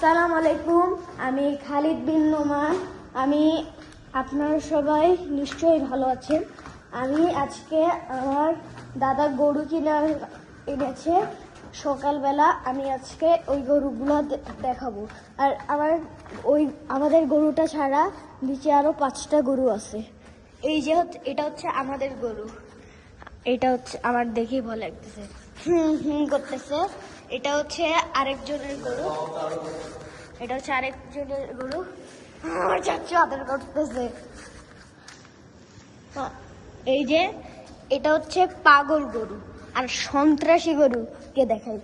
সালাম আলাইকুম, আমি খালিদ বিন নোমান। আমি আপনারা সবাই নিশ্চয়ই ভালো আছেন। আমি আজকে আমার দাদা গরু কিনে এনেছে সকালবেলা। আমি আজকে ওই গরুগুলো দেখাবো। আর আমাদের গরুটা ছাড়া নিচে আরো 5টা গরু আছে। এই যে এটা হচ্ছে আমাদের গরু। এটা হচ্ছে আমার দেখেই ভয় লাগতেছে, করতেছে। এটা হচ্ছে আরেকজনের গরু। এটা হচ্ছে আরেকজনের গরু। আমার চাচু আদর করতেছে। এই যে এটা হচ্ছে পাগল গরু আর সন্ত্রাসী গরু কে দেখাই।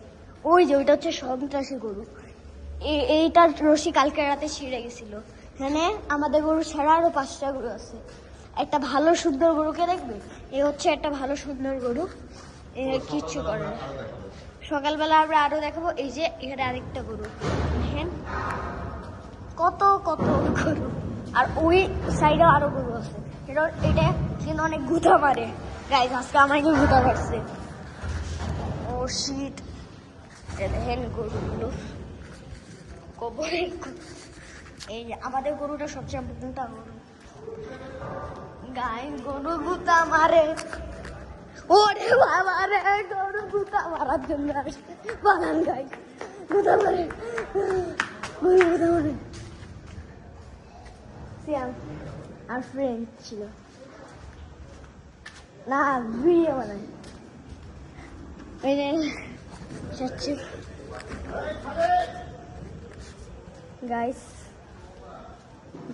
ওই যে ওইটা হচ্ছে সন্ত্রাসী গরু। এইটার রশি কালকে রাতে ছিঁড়ে গেছিল। এখানে আমাদের গরু ছাড়া আরো 5টা গরু আছে। একটা ভালো সুন্দর গরুকে দেখবে, এ হচ্ছে একটা ভালো সুন্দর গরু। এ কিচ্ছু করে না। সকালবেলা আমরা আরো দেখাবো। এই যে এখানে আরেকটা গরু দেখেন, কত কত গরু। আর ওই সাইডে আরো গরু আছে। এটা কিন্তু অনেক গুঁতা মারে। গাইস, আজকে আমাকে গুঁতা মারছে। ও শিট। দেখেন গরুগুলো কবরের। এই যে আমাদের গরুটা সবচেয়ে গুঁতা গরু। গাই গরু গুঁতা মারে। ওরে বাবা রে, গরু গুঁতা মারার জন্য আসে। বানান গাই গুঁতা মারে, গরু গুঁতা মারে। আর ফ্রেন্ড ছিল না, ভিডিও বানাই। গাইস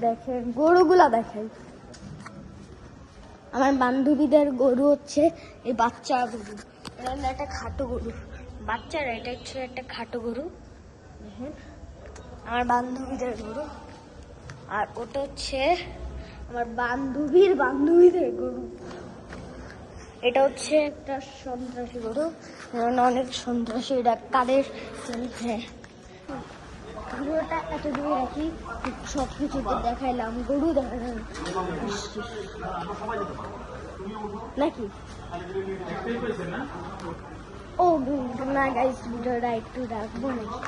দেখেন গরুগুলা দেখেন। আমার বান্ধবীদের গরু হচ্ছে এই বাচ্চা গরু। এটা হলো একটা খাটো গরু। বাচ্চারা এটা হচ্ছে একটা খাটো গরু। দেখেন আমার বান্ধবীদের গরু। আর ওটা হচ্ছে আমার বান্ধবীদের গরু। এটা হচ্ছে একটা সন্ত্রাসী গরু। অনেক সন্ত্রাসী। এটা কাদের? হ্যাঁ, ভিডিওটা এত দূরে রাখি, সব কিছু দেখাইলাম। গরু দেখালাম নাকি? ও না গাইস, ভিডিওটা একটু রাখবো নাকি?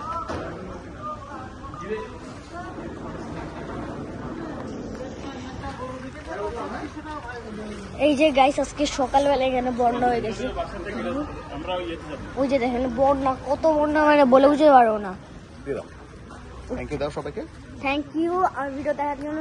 এই যে গাইস, আজকে সকালবেলা এখানে বন্যা হয়ে গেছে। ওই যে দেখেন বন্যা, কত বন্যা মানে বলে বুঝতে পারবো না। থ্যাংক ইউ দাও সবাইকে। Thank you. আর ভিডিও দেখার জন্য